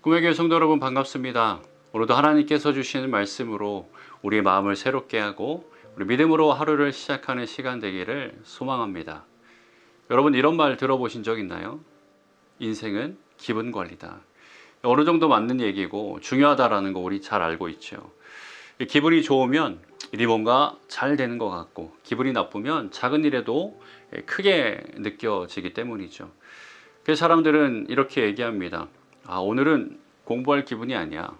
꿈의 교회 성도 여러분 반갑습니다. 오늘도 하나님께서 주시는 말씀으로 우리의 마음을 새롭게 하고 우리 믿음으로 하루를 시작하는 시간 되기를 소망합니다. 여러분 이런 말 들어보신 적 있나요? 인생은 기분 관리다. 어느 정도 맞는 얘기고 중요하다라는 거 우리 잘 알고 있죠. 기분이 좋으면 일이 뭔가 잘 되는 것 같고 기분이 나쁘면 작은 일에도 크게 느껴지기 때문이죠. 그래서 사람들은 이렇게 얘기합니다. 오늘은 공부할 기분이 아니야.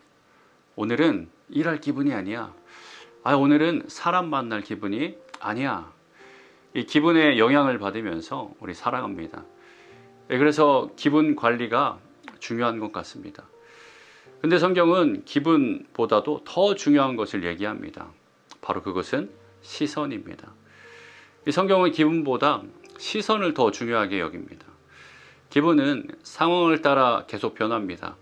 오늘은 일할 기분이 아니야. 오늘은 사람 만날 기분이 아니야. 이 기분에 영향을 받으면서 우리 살아갑니다. 그래서 기분 관리가 중요한 것 같습니다. 근데 성경은 기분보다도 더 중요한 것을 얘기합니다. 바로 그것은 시선입니다. 이 성경은 기분보다 시선을 더 중요하게 여깁니다. 기분은 상황을 따라 계속 변합니다.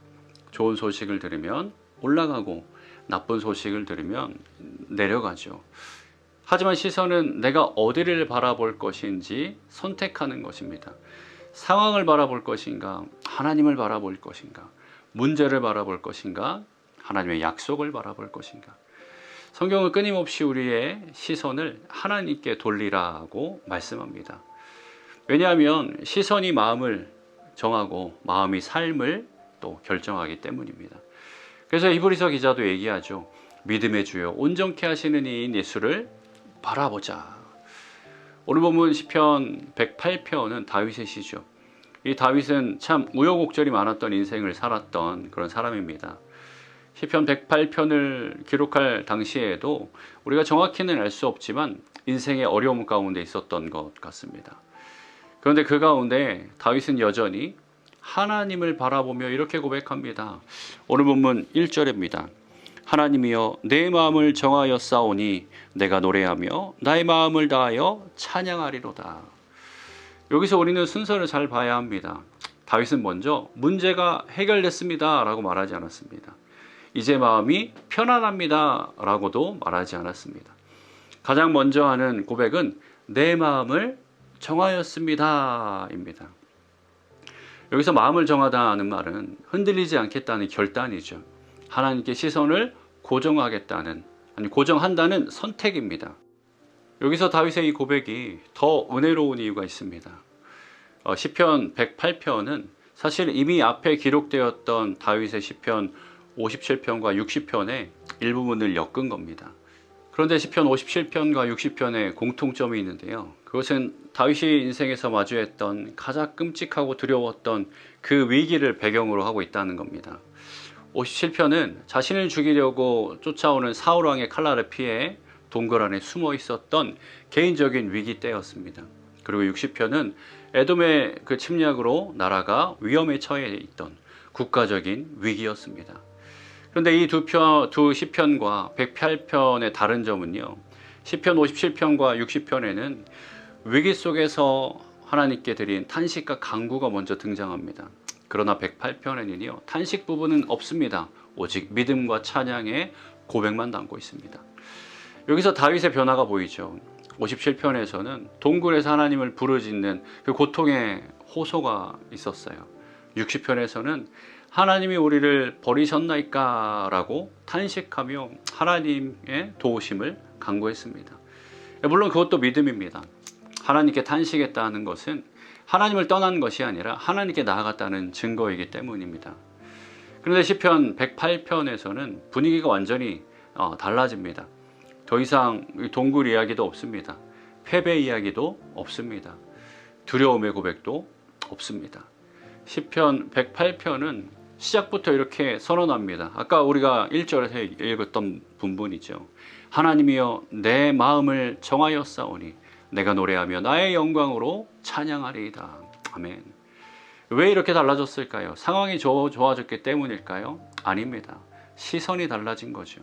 좋은 소식을 들으면 올라가고 나쁜 소식을 들으면 내려가죠. 하지만 시선은 내가 어디를 바라볼 것인지 선택하는 것입니다. 상황을 바라볼 것인가, 하나님을 바라볼 것인가, 문제를 바라볼 것인가, 하나님의 약속을 바라볼 것인가. 성경은 끊임없이 우리의 시선을 하나님께 돌리라고 말씀합니다. 왜냐하면 시선이 마음을 정하고 마음이 삶을 또 결정하기 때문입니다. 그래서 히브리서 기자도 얘기하죠. 믿음의 주요 온전케 하시는 이인 예수를 바라보자. 오늘 본문 시편 108편은 다윗의 시죠. 이 다윗은 참 우여곡절이 많았던 인생을 살았던 그런 사람입니다. 시편 108편을 기록할 당시에도 우리가 정확히는 알 수 없지만 인생의 어려움 가운데 있었던 것 같습니다. 그런데 그 가운데 다윗은 여전히 하나님을 바라보며 이렇게 고백합니다. 오늘 본문 1절입니다. 하나님이여 내 마음을 정하였사오니 내가 노래하며 나의 마음을 다하여 찬양하리로다. 여기서 우리는 순서를 잘 봐야 합니다. 다윗은 먼저 문제가 해결됐습니다 라고 말하지 않았습니다. 이제 마음이 편안합니다 라고도 말하지 않았습니다. 가장 먼저 하는 고백은 내 마음을 정하였습니다 입니다. 여기서 마음을 정하다는 말은 흔들리지 않겠다는 결단이죠. 하나님께 시선을 고정하겠다는, 고정한다는 선택입니다. 여기서 다윗의 이 고백이 더 은혜로운 이유가 있습니다. 시편 108편은 사실 이미 앞에 기록되었던 다윗의 시편 57편과 60편의 일부분을 엮은 겁니다. 그런데 시편 57편과 60편에 공통점이 있는데요. 그것은 다윗이 인생에서 마주했던 가장 끔찍하고 두려웠던 그 위기를 배경으로 하고 있다는 겁니다. 57편은 자신을 죽이려고 쫓아오는 사울왕의 칼날을 피해 동굴 안에 숨어 있었던 개인적인 위기 때였습니다. 그리고 60편은 에돔의 그 침략으로 나라가 위험에 처해 있던 국가적인 위기였습니다. 그런데 이 두 시편과 108편의 다른 점은요. 시편 57편과 60편에는 위기 속에서 하나님께 드린 탄식과 간구가 먼저 등장합니다. 그러나 108편에는요. 탄식 부분은 없습니다. 오직 믿음과 찬양의 고백만 담고 있습니다. 여기서 다윗의 변화가 보이죠. 57편에서는 동굴에서 하나님을 부르짖는 그 고통의 호소가 있었어요. 60편에서는 하나님이 우리를 버리셨나이까 라고 탄식하며 하나님의 도우심을 간구했습니다. 물론 그것도 믿음입니다. 하나님께 탄식했다는 것은 하나님을 떠난 것이 아니라 하나님께 나아갔다는 증거이기 때문입니다. 그런데 시편 108편에서는 분위기가 완전히 달라집니다. 더 이상 동굴 이야기도 없습니다. 패배 이야기도 없습니다. 두려움의 고백도 없습니다. 시편 108편은 시작부터 이렇게 선언합니다. 아까 우리가 1절에서 읽었던 분이죠. 하나님이여 내 마음을 정하였사오니 내가 노래하며 나의 영광으로 찬양하리이다. 아멘. 왜 이렇게 달라졌을까요? 상황이 좋아졌기 때문일까요? 아닙니다. 시선이 달라진 거죠.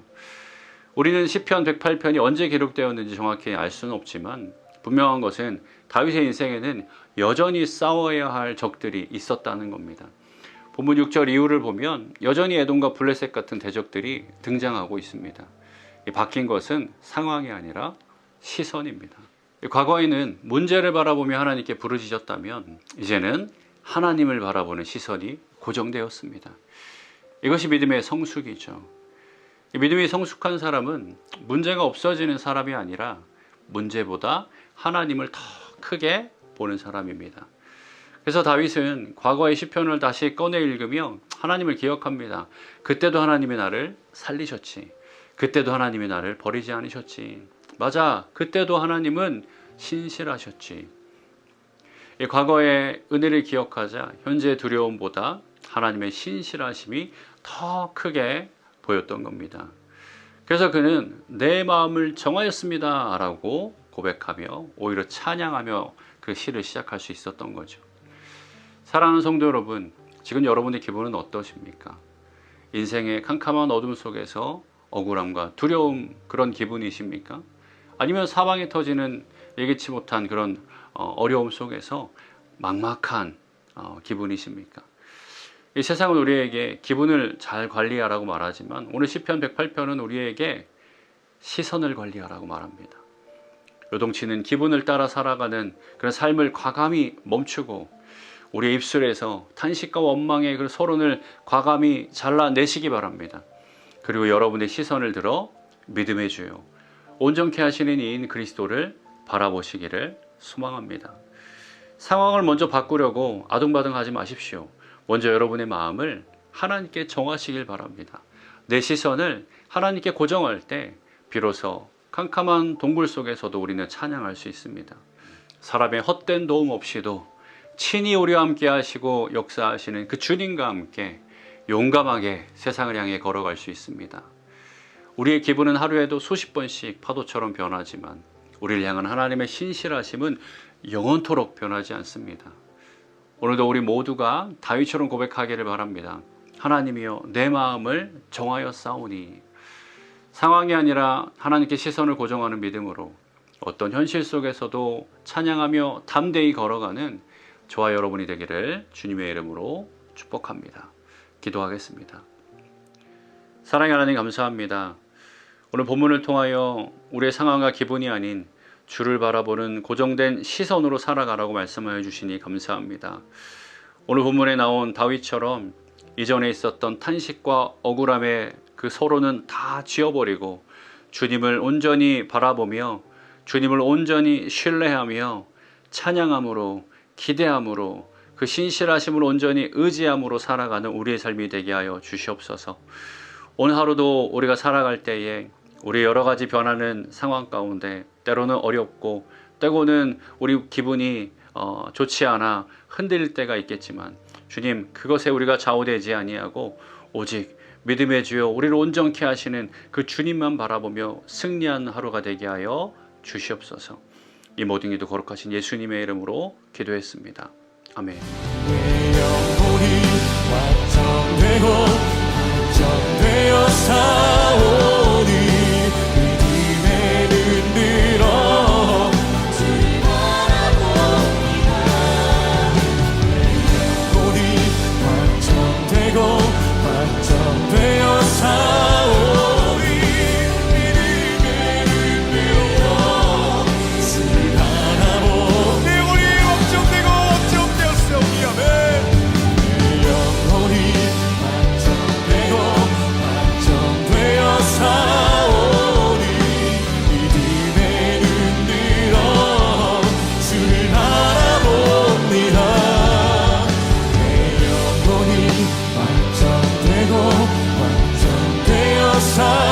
우리는 시편 108편이 언제 기록되었는지 정확히 알 수는 없지만 분명한 것은 다윗의 인생에는 여전히 싸워야 할 적들이 있었다는 겁니다. 본문 6절 이후를 보면 여전히 에돔과 블레셋 같은 대적들이 등장하고 있습니다. 바뀐 것은 상황이 아니라 시선입니다. 과거에는 문제를 바라보며 하나님께 부르짖었다면 이제는 하나님을 바라보는 시선이 고정되었습니다. 이것이 믿음의 성숙이죠. 이 믿음이 성숙한 사람은 문제가 없어지는 사람이 아니라 문제보다 하나님을 더 크게 보는 사람입니다. 그래서 다윗은 과거의 시편을 다시 꺼내 읽으며 하나님을 기억합니다. 그때도 하나님이 나를 살리셨지. 그때도 하나님이 나를 버리지 않으셨지. 맞아. 그때도 하나님은 신실하셨지. 이 과거의 은혜를 기억하자 현재의 두려움보다 하나님의 신실하심이 더 크게 보였던 겁니다. 그래서 그는 내 마음을 정하였습니다 라고 고백하며 오히려 찬양하며 그 시를 시작할 수 있었던 거죠. 사랑하는 성도 여러분, 지금 여러분의 기분은 어떠십니까? 인생의 캄캄한 어둠 속에서 억울함과 두려움, 그런 기분이십니까? 아니면 사방에 터지는 예기치 못한 그런 어려움 속에서 막막한 기분이십니까? 이 세상은 우리에게 기분을 잘 관리하라고 말하지만 오늘 시편 108편은 우리에게 시선을 관리하라고 말합니다. 요동치는 기분을 따라 살아가는 그런 삶을 과감히 멈추고 우리의 입술에서 탄식과 원망의 그 서론을 과감히 잘라내시기 바랍니다. 그리고 여러분의 시선을 들어 믿음의 주요 온전케 하시는 이인 그리스도를 바라보시기를 소망합니다. 상황을 먼저 바꾸려고 아둥바둥하지 마십시오. 먼저 여러분의 마음을 하나님께 정하시길 바랍니다. 내 시선을 하나님께 고정할 때 비로소 캄캄한 동굴 속에서도 우리는 찬양할 수 있습니다. 사람의 헛된 도움 없이도 친히 우리와 함께 하시고 역사하시는 그 주님과 함께 용감하게 세상을 향해 걸어갈 수 있습니다. 우리의 기분은 하루에도 수십 번씩 파도처럼 변하지만 우리를 향한 하나님의 신실하심은 영원토록 변하지 않습니다. 오늘도 우리 모두가 다윗처럼 고백하기를 바랍니다. 하나님이여 내 마음을 정하였사오니. 상황이 아니라 하나님께 시선을 고정하는 믿음으로 어떤 현실 속에서도 찬양하며 담대히 걸어가는 저와 여러분이 되기를 주님의 이름으로 축복합니다. 기도하겠습니다. 사랑의 하나님 감사합니다. 오늘 본문을 통하여 우리의 상황과 기분이 아닌 주를 바라보는 고정된 시선으로 살아가라고 말씀하여 주시니 감사합니다. 오늘 본문에 나온 다윗처럼 이전에 있었던 탄식과 억울함의 그 서로는 다 지워버리고 주님을 온전히 바라보며 주님을 온전히 신뢰하며 찬양함으로 기대함으로 그 신실하심을 온전히 의지함으로 살아가는 우리의 삶이 되게 하여 주시옵소서. 오늘 하루도 우리가 살아갈 때에 우리 여러 가지 변하는 상황 가운데 때로는 어렵고 때로는 우리 기분이 좋지 않아 흔들릴 때가 있겠지만 주님 그것에 우리가 좌우되지 아니하고 오직 믿음의 주여 우리를 온전케 하시는 그 주님만 바라보며 승리한 하루가 되게 하여 주시옵소서. 이 모든 기도 거룩하신 예수님의 이름으로 기도했습니다. 아멘. 내 영혼이 완전되고 완전되어 사오니 믿음에 눈들어 주를 바라봅니다. 내 영혼이 완전되고 완전되어 사오니 믿음에 눈들어 주를 바라봅니다. 내 영혼이 완전되고 완전되었사오니 아멘. 내 영혼이 완전되고 완전되어 사오니 믿음에 눈들어 주를 바라봅니다. 내 영혼이 완전되고 완전되어 사오니